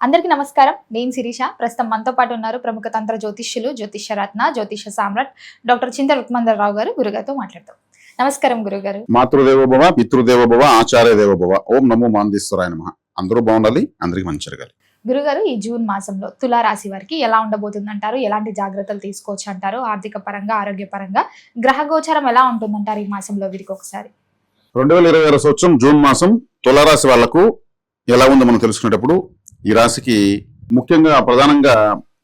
అందరికీ నమస్కారం. నేను శిరీష. ప్రస్తుతం మనతో పాటు ఉన్నారు ప్రముఖ తంత్ర జ్యోతిష్యులు, జ్యోతిష్యరత్న, జ్యోతిష సామ్రాట్ డాక్టర్ చింతల రుక్మందరరావు గారు. గురుగారితో మాట్లాడతాం. నమస్కారం గురుగారు. మాతృదేవోభవ, పితృదేవోభవ, ఆచార్య దేవోభవ. ఓం నమో మాందీశ్వరాయ నమః. అందరూ బాగుండాలి, అందరికి మంచి జరగాలి. గురుగారు, ఈ జూన్ మాసంలో తులారాశి వారికి ఎలా ఉండబోతుందంటారు? ఎలాంటి జాగ్రత్తలు తీసుకోవచ్చు అంటారు? ఆర్థిక పరంగా, ఆరోగ్య పరంగా గ్రహ గోచారం ఎలా ఉంటుందంటారు ఈ మాసంలో వీరికి? ఒకసారి 2026 సంవత్సరం జూన్ మాసం తులారాశి వాళ్లకు ఎలా ఉందో మనం తెలుసుకునేటప్పుడు, ఈ రాశికి ముఖ్యంగా ప్రధానంగా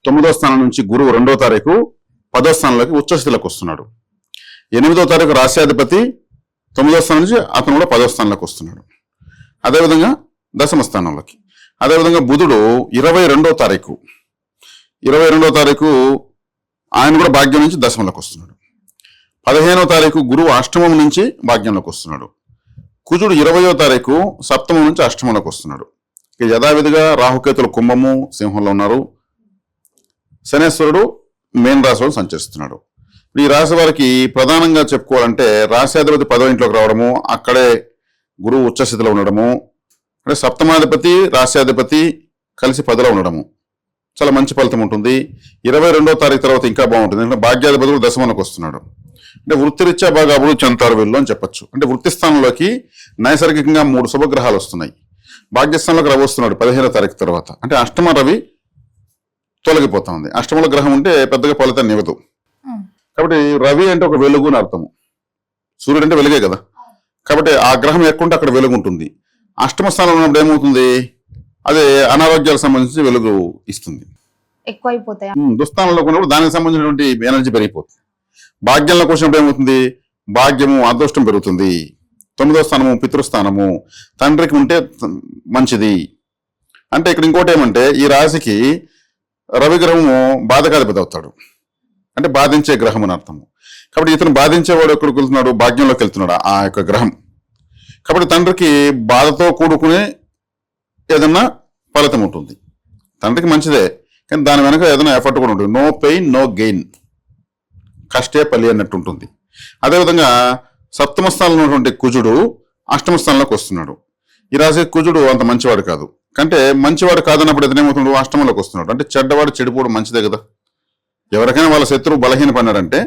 9వ స్థానం నుంచి గురువు 2వ తారీఖు 10వ స్థానంలోకి ఉచ్చస్థితిలోకి వస్తున్నాడు. 8వ తారీఖు రాశ్యాధిపతి 9వ స్థానం నుంచి అతను కూడా 10వ స్థానంలోకి వస్తున్నాడు. అదేవిధంగా దశమ స్థానంలోకి. అదేవిధంగా బుధుడు 22వ తారీఖు ఆయన కూడా భాగ్యం నుంచి దశమంలోకి వస్తున్నాడు. 15వ తారీఖు గురువు అష్టమం నుంచి భాగ్యంలోకి వస్తున్నాడు. కుజుడు 20వ తారీఖు సప్తమం నుంచి అష్టమంలోకి వస్తున్నాడు. ఇక యథావిధిగా రాహుకేతులు కుంభము, సింహంలో ఉన్నారు. శనేశ్వరుడు మేన్ రాశిలో సంచరిస్తున్నాడు. ఈ రాశి వారికి ప్రధానంగా చెప్పుకోవాలంటే రాశ్యాధిపతి 10వ ఇంట్లోకి రావడము, అక్కడే గురువు ఉచ్చస్థితిలో ఉండడము, అంటే సప్తమాధిపతి రాశ్యాధిపతి కలిసి 10లో ఉండడము చాలా మంచి ఫలితం ఉంటుంది. 22వ తారీఖు తర్వాత ఇంకా బాగుంటుంది. అంటే భాగ్యాధిపతి కూడా దశమంలోకి వస్తున్నాడు. అంటే వృత్తిరీత్యా బాగా అభివృద్ధి చెందుతారు వీళ్ళు అని చెప్పచ్చు. అంటే వృత్తి స్థానంలోకి నైసర్గికంగా 3 శుభగ్రహాలు వస్తున్నాయి. భాగ్యస్థానంలోకి రవి వస్తున్నాడు 15వ తారీఖు తర్వాత. అంటే అష్టమ రవి తొలగిపోతా ఉంది. అష్టమంలో గ్రహం ఉంటే పెద్దగా ఫలితాన్ని ఇవ్వదు. కాబట్టి రవి అంటే ఒక వెలుగు అని అర్థము. సూర్యుడు అంటే వెలుగే కదా. కాబట్టి ఆ గ్రహం ఎక్కుంటే అక్కడ వెలుగు ఉంటుంది. అష్టమ స్థానంలో ఉన్నప్పుడు ఏమవుతుంది, అదే అనారోగ్యాలకు సంబంధించి వెలుగు ఇస్తుంది. ఎక్కువైపోతాయి. దుస్థానంలో ఉన్నప్పుడు దానికి సంబంధించినటువంటి ఎనర్జీ పెరిగిపోతుంది. భాగ్యంలోకి వచ్చినప్పుడు ఏమవుతుంది, భాగ్యము అదృష్టం పెరుగుతుంది. 9వ స్థానము పితృస్థానము, తండ్రికి ఉంటే మంచిది. అంటే ఇక్కడ ఇంకోటి ఏమంటే ఈ రాశికి రవి గ్రహము బాధకాధిపతి అవుతాడు. అంటే బాధించే గ్రహం అని అర్థము. కాబట్టి ఇతను బాధించేవాడు ఎక్కడికి వెళ్తున్నాడు, భాగ్యంలోకి వెళ్తున్నాడు ఆ యొక్క గ్రహం. కాబట్టి తండ్రికి బాధతో కూడుకునే ఏదన్నా ఫలితం ఉంటుంది. తండ్రికి మంచిదే, కానీ దాని వెనక ఏదైనా ఎఫర్ట్ కూడా ఉంటుంది. నో పెయిన్ నో గెయిన్, కష్టే పలి అన్నట్టు ఉంటుంది. అదేవిధంగా సప్తమ స్థానంలో ఉన్నటువంటి కుజుడు అష్టమ స్థానంలోకి వస్తున్నాడు. ఈ రాశి కుజుడు అంత మంచివాడు కాదు. అంటే మంచివాడు కాదన్నప్పుడు ఇతను ఏమవుతున్నాడు, అష్టమంలోకి వస్తున్నాడు. అంటే చెడ్డవాడు చెడిపోవడం మంచిదే కదా. ఎవరికైనా వాళ్ళ శత్రువు బలహీన పడినాడంటే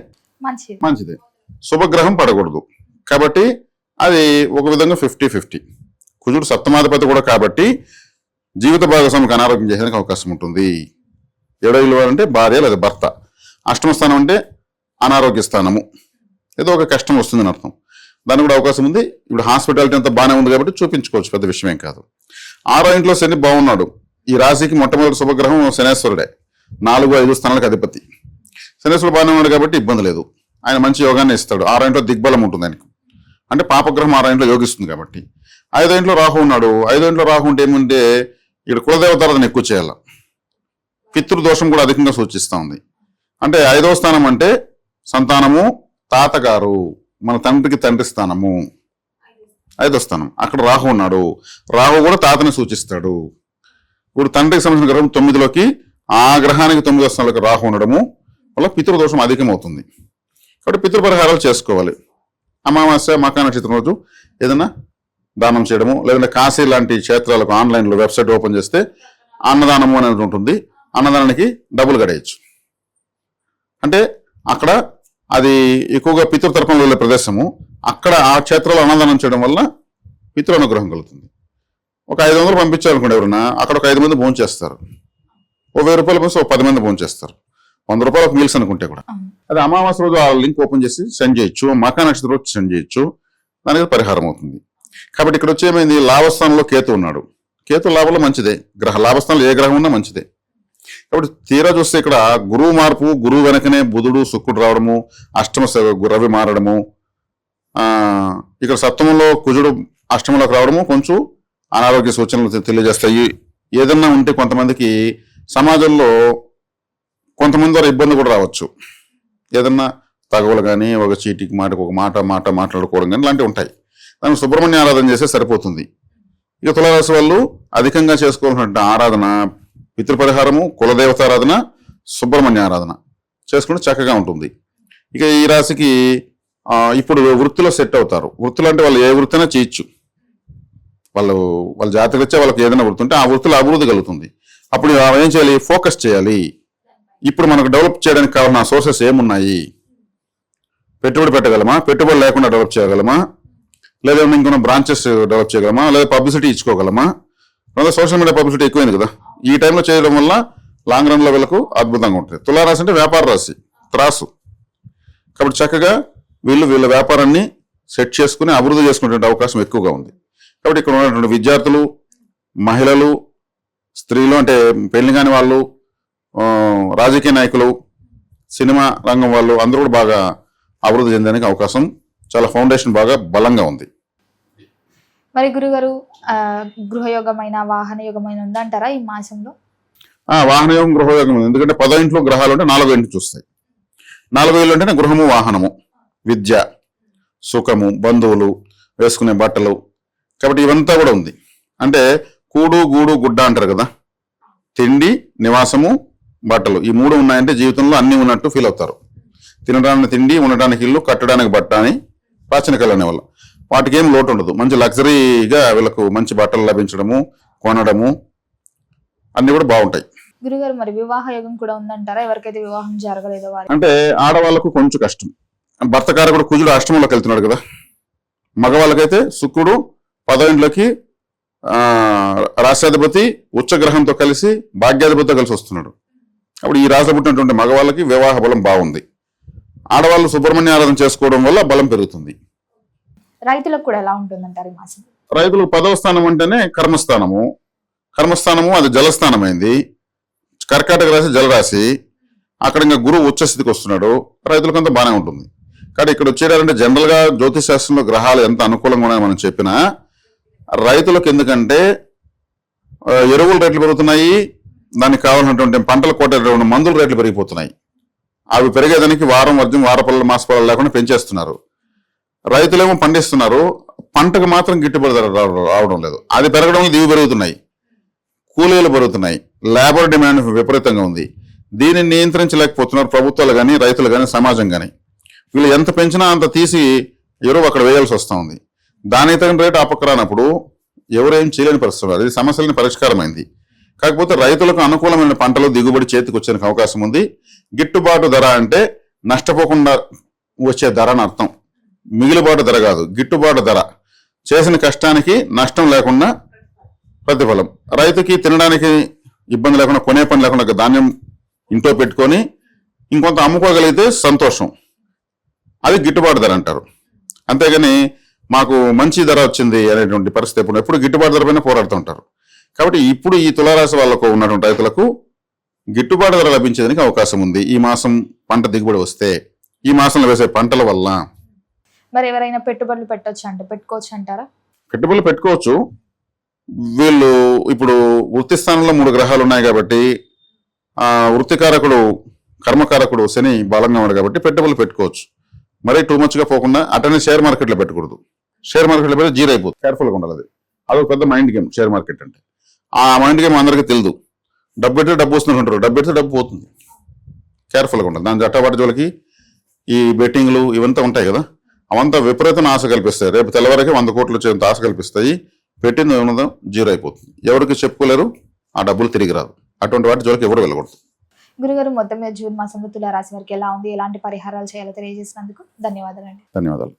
మంచిదే. శుభగ్రహం పడకూడదు. కాబట్టి అది ఒక విధంగా 50-50. కుజుడు సప్తమాధిపతి కూడా కాబట్టి జీవిత భాగస్వామికి అనారోగ్యం చేసేందుకు అవకాశం ఉంటుంది. 7వ ఇల్లు అంటే భార్య లేదా భర్త. అష్టమ స్థానం అంటే అనారోగ్య స్థానము, ఏదో ఒక కష్టం వస్తుందని అర్థం. దానికి కూడా అవకాశం ఉంది. ఇప్పుడు హాస్పిటాలిటీ అంతా బాగానే ఉంది కాబట్టి చూపించుకోవచ్చు, పెద్ద విషయం కాదు. 6వ ఇంట్లో శని బాగున్నాడు. ఈ రాశికి మొట్టమొదటి శుభగ్రహం శనేశ్వరుడే, 4-5 స్థానాలకు అధిపతి. శనేశ్వరుడు బాగానే ఉన్నాడు కాబట్టి ఇబ్బంది లేదు. ఆయన మంచి యోగాన్ని ఇస్తాడు. 6వ ఇంట్లో దిగ్బలం ఉంటుంది ఆయనకు. అంటే పాపగ్రహం 6వ ఇంట్లో యోగిస్తుంది కాబట్టి. 5వ ఇంట్లో రాహు ఉన్నాడు. 5వ ఇంట్లో రాహు ఉంటే ఏమంటే ఇక్కడ కులదేవతారాధన ఎక్కువ చేయాల. పితృదోషం కూడా అధికంగా సూచిస్తూ ఉంది. అంటే 5వ స్థానం అంటే సంతానము, తాతగారు, మన తండ్రికి తండ్రి స్థానము 5వ స్థానం. అక్కడ రాహు ఉన్నాడు. రాహు కూడా తాతని సూచిస్తాడు. ఇప్పుడు తండ్రికి సంబంధించిన గ్రహం 9లోకి, ఆ గ్రహానికి 9వ స్థానంలోకి రాహు ఉండడము వల్ల పితృదోషం అధికమవుతుంది. కాబట్టి పితృపరిహారాలు చేసుకోవాలి. అమావాస్య మకా నక్షత్రం రోజు ఏదైనా దానం చేయడము, లేదంటే కాశీ లాంటి క్షేత్రాలకు ఆన్లైన్లో వెబ్సైట్ ఓపెన్ చేస్తే అన్నదానము అనేది ఉంటుంది. అన్నదానానికి డబ్బులు గడేయచ్చు. అంటే అక్కడ అది ఎక్కువగా పితృతర్పణలో వెళ్ళే ప్రదేశము. అక్కడ ఆ క్షేత్రంలో అన్నదానం చేయడం వల్ల పితృ అనుగ్రహం కలుగుతుంది. ఒక 500 పంపించాలనుకోండి ఎవరైనా, అక్కడ ఒక 5 మంది భోజనం చేస్తారు. ఓ 1000 రూపాయలు పంపిస్తే ఒక 10 మంది భోజనం చేస్తారు. 100 రూపాయలు ఒక మీల్స్ అనుకుంటే కూడా. అది అమావాస్య రోజు ఆ లింక్ ఓపెన్ చేసి సెండ్ చేయొచ్చు. మకా నక్షత్రం రోజు సెండ్ చేయొచ్చు. దానికి పరిహారం అవుతుంది. కాబట్టి ఇక్కడ వచ్చేమైంది, లాభస్థానంలో కేతు ఉన్నాడు. కేతు లాభంలో మంచిదే. లాభస్థానంలో ఏ గ్రహం ఉన్నా మంచిదే. కాబట్టి తీరా చూస్తే ఇక్కడ గురువు మార్పు, గురువు వెనకనే బుధుడు శుక్రుడు రావడము, అష్టమ రవి మారడము, ఇక్కడ సప్తమంలో కుజుడు అష్టమంలోకి రావడము కొంచెం అనారోగ్య సూచనలు తెలియజేస్తాయి. ఏదన్నా ఉంటే కొంతమందికి సమాజంలో కొంతమంది ద్వారా ఇబ్బంది కూడా రావచ్చు. ఏదన్నా తగవలు కానీ, ఒక చీటికి మాటకు ఒక మాట మాట్లాడుకోవడం కానీ ఇలాంటివి ఉంటాయి. దానికి సుబ్రహ్మణ్య ఆరాధన చేస్తే సరిపోతుంది. ఇక తులారాశి వాళ్ళు అధికంగా చేసుకోవాల్సిన ఆరాధన పితృపరిహారము, కులదేవతారాధన, సుబ్రహ్మణ్య ఆరాధన చేసుకుంటే చక్కగా ఉంటుంది. ఇక ఈ రాశికి ఇప్పుడు వృత్తిలో సెట్ అవుతారు. వృత్తులు అంటే వాళ్ళు ఏ వృత్తి అయినా చేయొచ్చు. వాళ్ళ జాతకరీత్యా వాళ్ళకి ఏదైనా వృత్తి ఉంటే ఆ వృత్తిలో అభివృద్ధి కలుగుతుంది. అప్పుడు ఏం చేయాలి? ఫోకస్ చేయాలి. ఇప్పుడు మనకు డెవలప్ చేయడానికి కావాలన్న సోర్సెస్ ఏమున్నాయి? పెట్టుబడి పెట్టగలమా? పెట్టుబడి లేకుండా డెవలప్ చేయగలమా? లేదా ఇంకొన్న బ్రాంచెస్ డెవలప్ చేయగలమా? లేదా పబ్లిసిటీ ఇచ్చుకోగలమా? లేదా సోషల్ మీడియా పబ్లిసిటీ ఎక్కువైంది కదా, ఈ టైంలో చేయడం వల్ల లాంగ్ రన్లో వీళ్ళకు అద్భుతంగా ఉంటుంది. తులారాశి అంటే వ్యాపార రాశి, త్రాసు. కాబట్టి చక్కగా వీళ్ళ వ్యాపారాన్ని సెట్ చేసుకుని అభివృద్ధి చేసుకునే అవకాశం ఎక్కువగా ఉంది. కాబట్టి ఇక్కడ ఉన్నటువంటి విద్యార్థులు, మహిళలు, స్త్రీలు అంటే పెళ్లి కాని వాళ్ళు, రాజకీయ నాయకులు, సినిమా రంగం వాళ్ళు అందరూ కూడా బాగా అభివృద్ధి చెందడానికి అవకాశం, చాలా ఫౌండేషన్ బాగా బలంగా ఉంది. మరి గురుగారు గృహయోగమైన వాహన యోగమైన ఉందంటారా ఈ మాసంలో? వాహనయోగం, గృహయోగం ఉంది. ఎందుకంటే 10 ఇంట్లో గ్రహాలు ఉంటే 4 ఇంటి చూస్తాయి. 4 ఇళ్ళు అంటేనే గృహము, వాహనము, విద్య, సుఖము, బంధువులు, వేసుకునే బట్టలు. కాబట్టి ఇవంతా కూడా ఉంది. అంటే కూడు, గూడు, గుడ్డ అంటారు కదా, తిండి, నివాసము, బట్టలు, ఈ 3 ఉన్నాయంటే జీవితంలో అన్ని ఉన్నట్టు ఫీల్ అవుతారు. తినడానికి తిండి, ఉండడానికి ఇల్లు, కట్టడానికి బట్ట అని ప్రాచీన కళ అనేవాళ్ళు. వాటికి ఏం లోటు ఉండదు. మంచి లగ్జరీగా వీళ్ళకు మంచి బట్టలు లభించడము, కొనడము అన్ని కూడా బాగుంటాయి. గురుగారు మరి వివాహ యోగం కూడా ఉందంటారా? ఎవరికైతే వివాహం జరగలేదో వారు? అంటే ఆడవాళ్ళకు కొంచెం కష్టం. భర్త కారకుడు కుజుడు అష్టమంలోకి వెళ్తున్నాడు కదా. మగవాళ్ళకైతే శుక్రుడు 10 ఇంట్లోకి రాష్ట్రాధిపతి ఉచ్చగ్రహంతో కలిసి భాగ్యాధిపతితో కలిసి వస్తున్నాడు. అప్పుడు ఈ రాశిలో పుట్టినటువంటి మగవాళ్ళకి వివాహ బలం బాగుంది. ఆడవాళ్ళు సుబ్రహ్మణ్య ఆరాధన చేసుకోవడం వల్ల బలం పెరుగుతుంది. రైతులకు కూడా ఎలా ఉంటుందంటారు ఈ మాసం? రైతులకు 10వ స్థానం అంటేనే కర్మస్థానము. కర్మస్థానము అది జలస్థానమైంది. కర్కాటక రాశి జలరాశి. అక్కడ ఇంకా గురువు ఉచ్చస్థితికి వస్తున్నాడు. రైతులకంతా బాగానే ఉంటుంది. కానీ ఇక్కడ వచ్చేయాలంటే జనరల్ గా జ్యోతిష్ శాస్త్రంలో గ్రహాలు ఎంత అనుకూలంగా ఉన్నాయని మనం చెప్పినా, రైతులకు ఎందుకంటే ఎరువుల రేట్లు పెరుగుతున్నాయి, దానికి కావాల్సినటువంటి పంటలు కొట్టేటువంటి మందుల రేట్లు పెరిగిపోతున్నాయి. అవి పెరిగేదానికి వారం వర్జం, వారపల్లలు, మాసపల్లలు లేకుండా పెంచేస్తున్నారు. రైతులేమో పండిస్తున్నారు, పంటకు మాత్రం గిట్టుబడి ధర రావడం లేదు. అది పెరగడం వల్ల దిగుబడి పెరుగుతున్నాయి, కూలీలు పెరుగుతున్నాయి, లేబర్ డిమాండ్ విపరీతంగా ఉంది. దీనిని నియంత్రించలేకపోతున్నారు ప్రభుత్వాలు కానీ, రైతులు కానీ, సమాజం కానీ. వీళ్ళు ఎంత పెంచినా అంత తీసి ఎరువు అక్కడ వేయాల్సి వస్తూ ఉంది. దానికి తగిన రేటు ఆపక్కరానప్పుడు ఎవరేం చేయలేని పరిస్థితి. అది సమస్యలని పరిష్కారమైంది. కాకపోతే రైతులకు అనుకూలమైన పంటలు దిగుబడి చేతికి వచ్చేందుకు అవకాశం ఉంది. గిట్టుబాటు ధర అంటే నష్టపోకుండా వచ్చే ధర అని అర్థం. మిగిలిబాటు ధర కాదు, గిట్టుబాటు ధర. చేసిన కష్టానికి నష్టం లేకుండా ప్రతిఫలం. రైతుకి తినడానికి ఇబ్బంది లేకుండా, కొనే పని లేకుండా ధాన్యం ఇంట్లో పెట్టుకొని ఇంకొంత అమ్ముకోగలిగితే సంతోషం. అది గిట్టుబాటు ధర అంటారు. అంతేగాని మాకు మంచి ధర వచ్చింది అనేటువంటి పరిస్థితి ఎప్పుడు గిట్టుబాటు ధర పైన పోరాడుతూ ఉంటారు. కాబట్టి ఇప్పుడు ఈ తులారాశి వాళ్ళకు ఉన్నటువంటి రైతులకు గిట్టుబాటు ధర లభించేదానికి అవకాశం ఉంది. ఈ మాసం పంట దిగుబడి వస్తే, ఈ మాసంలో వేసే పంటల వల్ల. మరి ఎవరైనా పెట్టుబడులు పెట్టుకోవచ్చు అంటారా? పెట్టుబడులు పెట్టుకోవచ్చు. వీళ్ళు ఇప్పుడు వృత్తి స్థానంలో 3 గ్రహాలు ఉన్నాయి కాబట్టి, వృత్తికారకుడు, కర్మకారకుడు శని బలంగా ఉన్నాడు కాబట్టి పెట్టుబడులు పెట్టుకోవచ్చు. మరీ టూ మచ్గా పోకుండా అటనే షేర్ మార్కెట్లో పెట్టకూడదు. షేర్ మార్కెట్లో పెడితే జీరో అయిపోతుంది. కేర్ఫుల్గా ఉండాలి. అదొక పెద్ద మైండ్ గేమ్ షేర్ మార్కెట్ అంటే. ఆ మైండ్ గేమ్ అందరికీ తెలియదు. డబ్బు పెడితే డబ్బు వస్తుంటారు, డబ్బు పెడితే డబ్బు పోతుంది. కేర్ఫుల్గా ఉండాలి. దాని జట్టాబాటు జోలికి ఈ బెట్టింగ్లు ఇవంతా ఉంటాయి కదా, అవంతా విపరీతమైన ఆశ కల్పిస్తాయి. రేపు తెల్లవారికి 100 కోట్లు వచ్చేంత ఆశ కల్పిస్తాయి. పెట్టింది ఉన్నదో జీరో అయిపోతుంది. ఎవరికి చెప్పుకోలేరు, ఆ డబ్బులు తిరిగి రాదు. అటువంటి వాటి జోలికి ఎవరు వెళ్ళకూడదు. గురుగారు మొత్తం మీద జూన్ మాసంలో తులారాశి వారికి ఎలా ఉంది, ఎలాంటి పరిహారాలు చేయాలో తెలియజేసినందుకు ధన్యవాదాలండి. ధన్యవాదాలు.